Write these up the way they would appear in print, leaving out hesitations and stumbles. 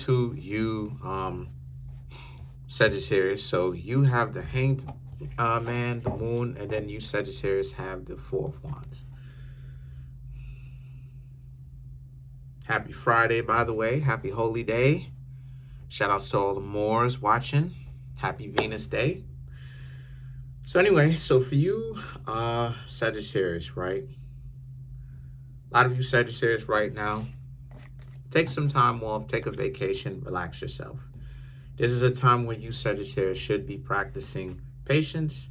to you, Sagittarius. So you have the Hanged Man, the Moon, and then you, Sagittarius, have the Four of Wands. Happy Friday, by the way. Happy Holy Day. Shout outs to all the Moors watching. Happy Venus Day. So anyway, so for you, Sagittarius, right? A lot of you Sagittarius right now, take some time off, take a vacation, relax yourself. This is a time when you Sagittarius should be practicing patience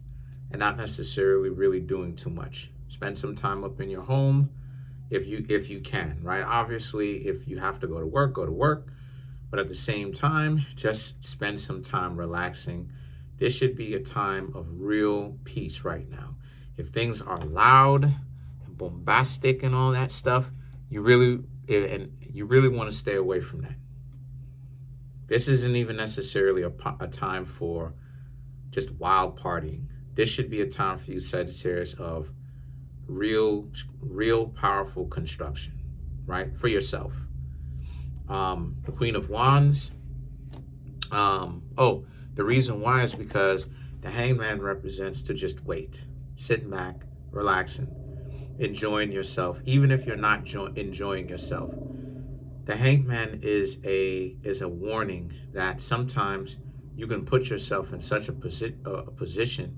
and not necessarily really doing too much. Spend some time up in your home if you can, right? Obviously, if you have to go to work, go to work. But at the same time, just spend some time relaxing. This should be a time of real peace right now. If things are loud and bombastic and all that stuff, you really want to stay away from that. This isn't even necessarily a time for just wild partying. This should be a time for you, Sagittarius, of real powerful construction, right? For yourself. The Queen of Wands. The reason why is because the Hangman represents to just wait, sitting back, relaxing, enjoying yourself, even if you're not enjoying yourself. The Hangman is a warning that sometimes you can put yourself in such a position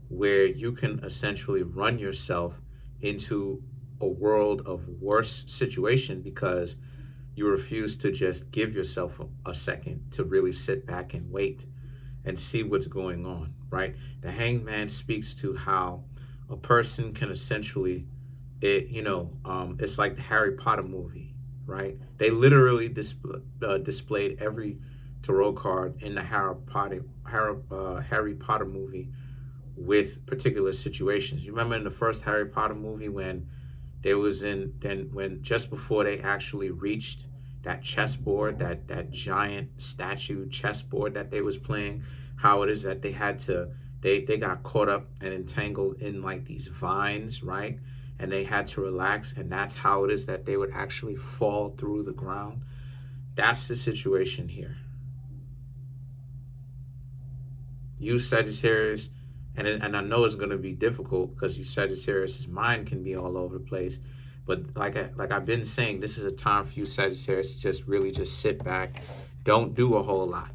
where you can essentially run yourself into a world of worse situation because you refuse to just give yourself a second to really sit back and wait and see what's going on, right? The Hangman speaks to how a person can essentially, it's like the Harry Potter movie, right? They literally displayed every tarot card in the Harry Potter movie with particular situations. You remember in the first Harry Potter movie when when just before they actually reached that chessboard, that giant statue chessboard that they was playing, how it is that they got caught up and entangled in like these vines, right? And they had to relax, and that's how it is that they would actually fall through the ground. That's the situation here. You Sagittarius, and I know it's going to be difficult because you Sagittarius' mind can be all over the place. But like I've been saying, this is a time for you Sagittarius to just sit back. Don't do a whole lot.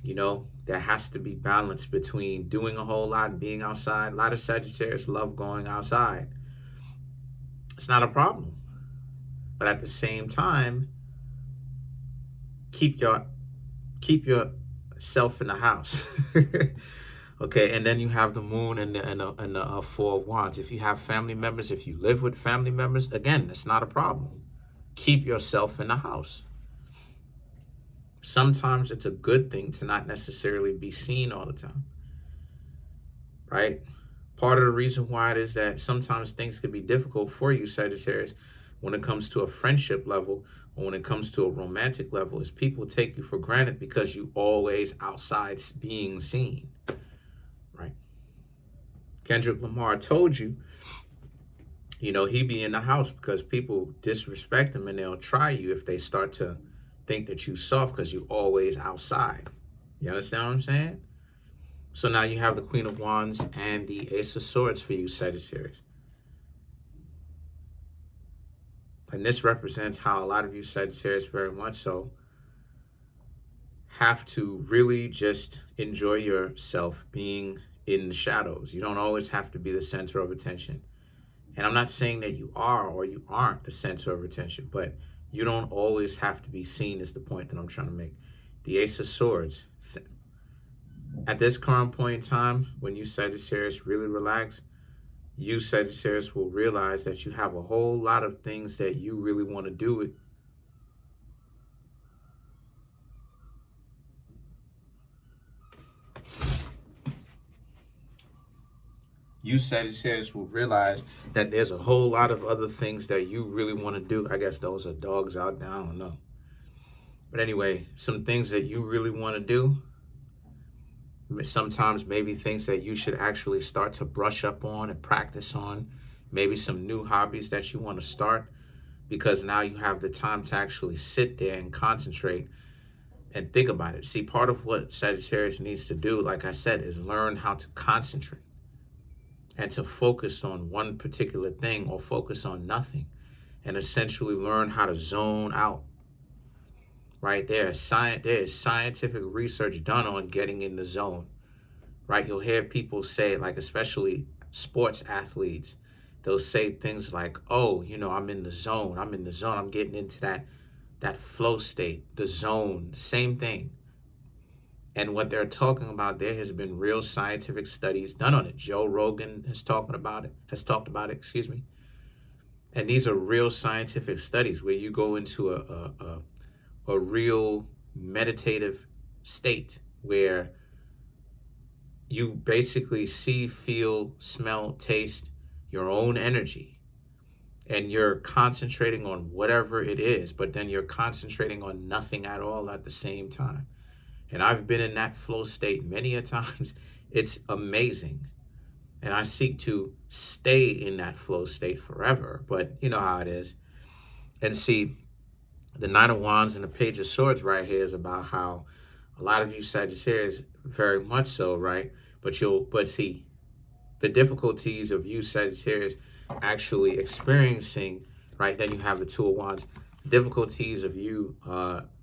There has to be balance between doing a whole lot and being outside. A lot of Sagittarius love going outside. It's not a problem. But at the same time, keep yourself in the house. Okay, and then you have the Moon and the Four of Wands. If you have family members, if you live with family members, again, it's not a problem. Keep yourself in the house. Sometimes it's a good thing to not necessarily be seen all the time, right? Part of the reason why it is that sometimes things can be difficult for you, Sagittarius, when it comes to a friendship level or when it comes to a romantic level, is people take you for granted because you always outside being seen. Right. Kendrick Lamar told you, he be in the house because people disrespect him and they'll try you if they start to think that you soft because you always outside. You understand what I'm saying? So now you have the Queen of Wands and the Ace of Swords for you, Sagittarius. And this represents how a lot of you Sagittarius very much so have to really just enjoy yourself being in the shadows. You don't always have to be the center of attention. And I'm not saying that you are or you aren't the center of attention, but you don't always have to be seen is the point that I'm trying to make. The Ace of Swords. At this current point in time, when you Sagittarius really relax, you Sagittarius will realize that you have a whole lot of things that you really want to do. You Sagittarius will realize that there's a whole lot of other things that you really want to do. I guess those are dogs out there. I don't know. But anyway, some things that you really want to do. Sometimes maybe things that you should actually start to brush up on and practice on. Maybe some new hobbies that you want to start because now you have the time to actually sit there and concentrate And think about it. See, part of what Sagittarius needs to do, like I said, is learn how to concentrate and to focus on one particular thing or focus on nothing, and essentially learn how to zone out. Right? There is scientific research done on getting in the zone. Right? You'll hear people say, like especially sports athletes, they'll say things like, "Oh, I'm in the zone. I'm in the zone. I'm getting into that flow state, the zone." Same thing. And what they're talking about, there has been real scientific studies done on it. Joe Rogan has talked about it, excuse me. And these are real scientific studies where you go into a real meditative state where you basically see, feel, smell, taste your own energy. And you're concentrating on whatever it is, but then you're concentrating on nothing at all at the same time. And I've been in that flow state many a times. It's amazing. And I seek to stay in that flow state forever. But you know how it is. And see, the Nine of Wands and the Page of Swords right here is about how a lot of you Sagittarius, very much so, right? But see, the difficulties of you Sagittarius actually experiencing, right? Then you have the Two of Wands. Difficulties of you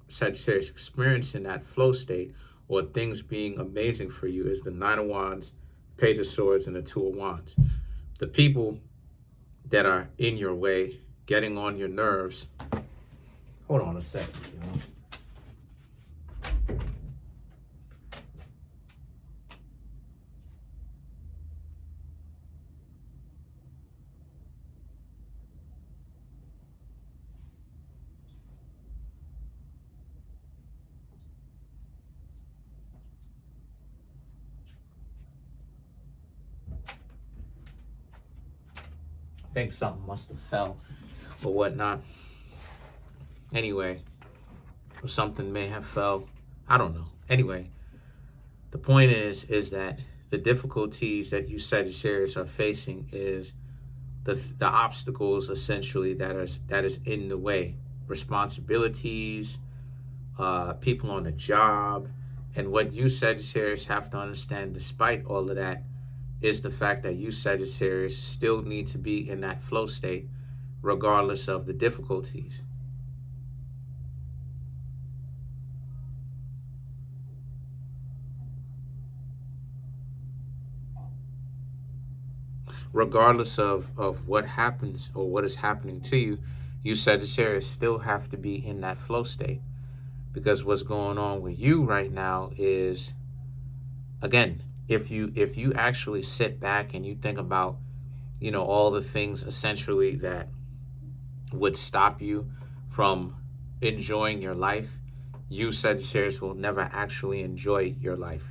Sagittarius experiencing that flow state or things being amazing for you is the Nine of Wands, Page of Swords, and the Two of Wands. The people that are in your way, getting on your nerves. Hold on a second, I think something must have fell or whatnot. Anyway, or something may have fell. I don't know. Anyway, the point is that the difficulties that you Sagittarius are facing is the obstacles essentially that is in the way. Responsibilities, people on the job, and what you Sagittarius have to understand despite all of that is the fact that you Sagittarius still need to be in that flow state regardless of the difficulties. Regardless of what happens or what is happening to you, you Sagittarius still have to be in that flow state. Because what's going on with you right now is, again, if you actually sit back and you think about, all the things essentially that would stop you from enjoying your life, you Sagittarius will never actually enjoy your life.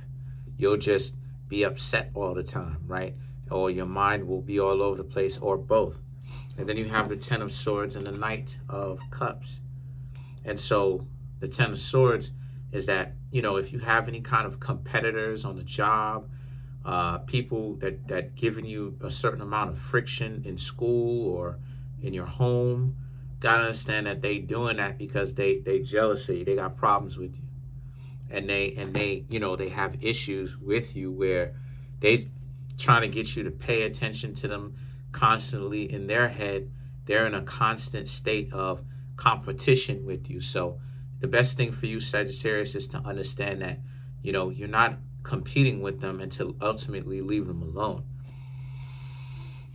You'll just be upset all the time, right? Or your mind will be all over the place, or both. And then you have the Ten of Swords and the Knight of Cups. And so the Ten of Swords is that, if you have any kind of competitors on the job, people that giving you a certain amount of friction in school or in your home, gotta understand that they doing that because they jealous of you. They got problems with you. And they have issues with you where they trying to get you to pay attention to them constantly. In their head, they're in a constant state of competition with you. So the best thing for you Sagittarius is to understand that you're not competing with them and to ultimately leave them alone.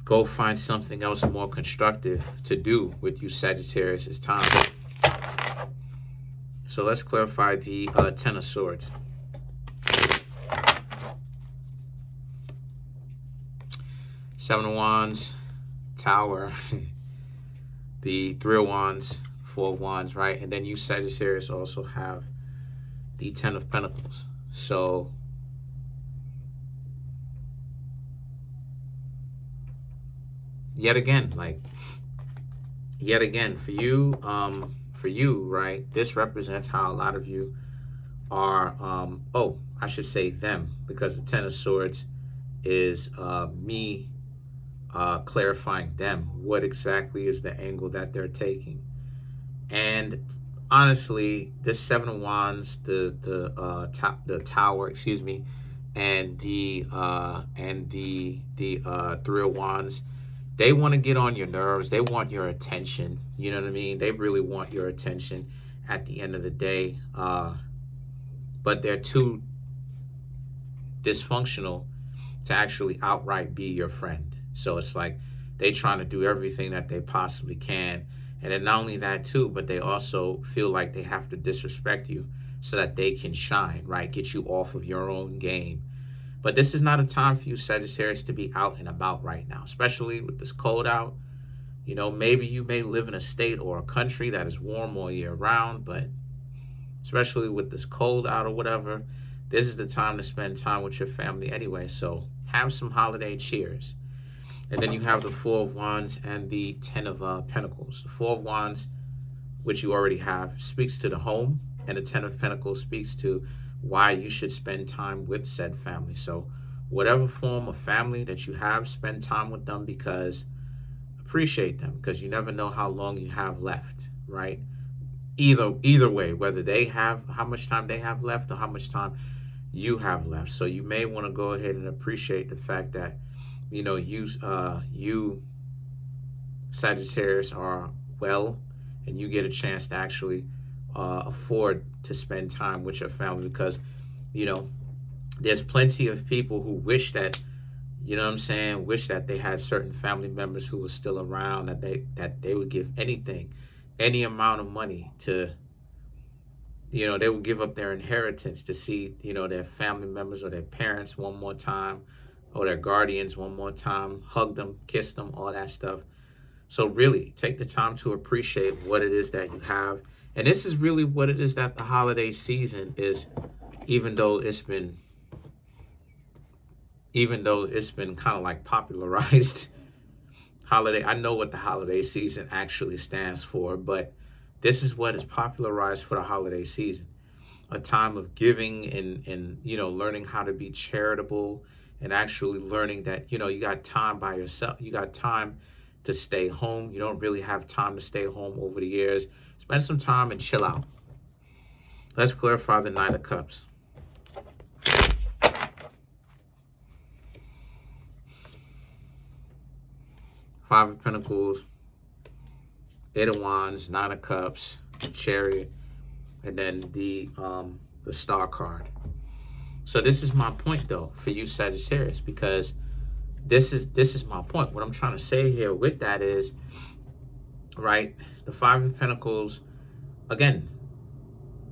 Go find something else more constructive to do with you Sagittarius. It's time. So let's clarify the Ten of Swords. Seven of Wands, Tower, the Three of Wands, Four of Wands, right? And then you Sagittarius also have the Ten of Pentacles. So yet again, for you, right? This represents how a lot of you are, I should say them, because the Ten of Swords is me clarifying them. What exactly is the angle that they're taking? And honestly, this Seven of Wands, the Tower, excuse me, and the Three of Wands, they want to get on your nerves. They want your attention. You know what I mean? They really want your attention at the end of the day. But they're too dysfunctional to actually outright be your friend. So it's like they trying to do everything that they possibly can. And then not only that too, but they also feel like they have to disrespect you so that they can shine, right? Get you off of your own game. But this is not a time for you, Sagittarius, to be out and about right now, especially with this cold out. You know, maybe you may live in a state or a country that is warm all year round, but especially with this cold out or whatever, this is the time to spend time with your family anyway. So have some holiday cheers. And then you have the Four of Wands and the Ten of Pentacles. The Four of Wands, which you already have, speaks to the home, and the Ten of Pentacles speaks to why you should spend time with said family. So whatever form of family that you have, spend time with them, because appreciate them, because you never know how long you have left, right? Either way, whether they have how much time they have left or how much time you have left. So you may want to go ahead and appreciate the fact that, you know, you Sagittarius are well, and you get a chance to actually afford to spend time with your family, because, you know, there's plenty of people who wish that, you know what I'm saying, wish that they had certain family members who were still around, that they would give anything, any amount of money to, you know, they would give up their inheritance to see, you know, their family members or their parents one more time, or their guardians one more time, hug them, kiss them, all that stuff. So really take the time to appreciate what it is that you have. And this is really what it is that the holiday season is, even though it's been kind of like popularized. Holiday, I know what the holiday season actually stands for, but this is what is popularized for the holiday season. A time of giving and you know, learning how to be charitable, and actually learning that, you know, you got time by yourself. You got time to stay home. You don't really have time to stay home over the years. Spend some time and chill out. Let's clarify the Knight of Cups. Five of Pentacles, Eight of Wands, Nine of Cups, Chariot, and then the Star card. So this is my point, though, for you Sagittarius, because this is my point. What I'm trying to say here with that is, right, the Five of Pentacles, again,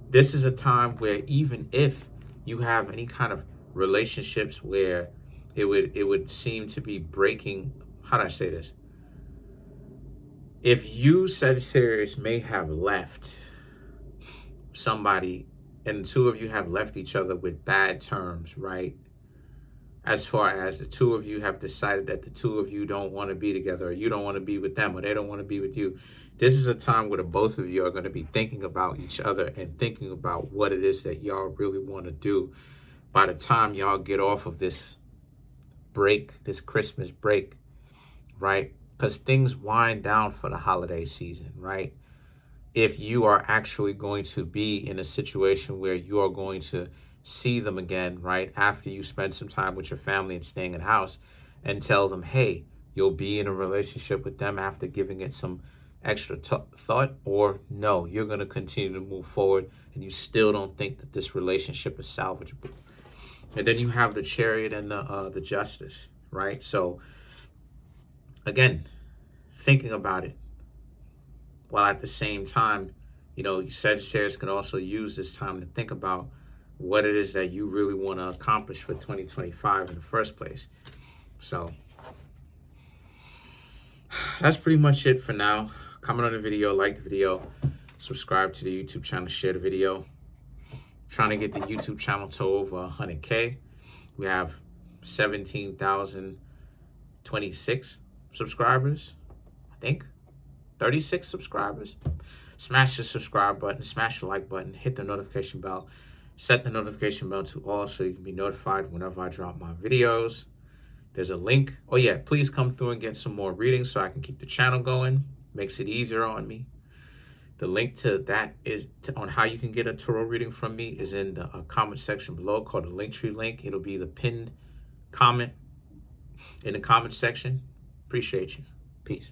this is a time where even if you have any kind of relationships where it would seem to be breaking, how do I say this? If you, Sagittarius, may have left somebody, and the two of you have left each other with bad terms, right? As far as the two of you have decided that the two of you don't want to be together, or you don't want to be with them, or they don't want to be with you. This is a time where the both of you are going to be thinking about each other and thinking about what it is that y'all really want to do by the time y'all get off of this break, this Christmas break, right? Because things wind down for the holiday season, right? If you are actually going to be in a situation where you are going to see them again, right, after you spend some time with your family and staying in the house, and tell them, hey, you'll be in a relationship with them after giving it some extra thought, or no, you're going to continue to move forward and you still don't think that this relationship is salvageable. And then you have the Chariot and the Justice, right? So again, thinking about it, while at the same time, you know, Sagittarius can also use this time to think about what it is that you really want to accomplish for 2025 in the first place. So that's pretty much it for now. Comment on the video, like the video, subscribe to the YouTube channel, share the video. Trying to get the YouTube channel to over 100K. We have 17,026 subscribers, I think. 36 subscribers. Smash the subscribe button, smash the like button, hit the notification bell, set the notification bell to all so you can be notified whenever I drop my videos. There's a link. Oh yeah, please come through and get some more readings so I can keep the channel going. Makes it easier on me. The link to that on how you can get a tarot reading from me is in the comment section below, called the Linktree link. It'll be the pinned comment in the comment section. Appreciate you. Peace.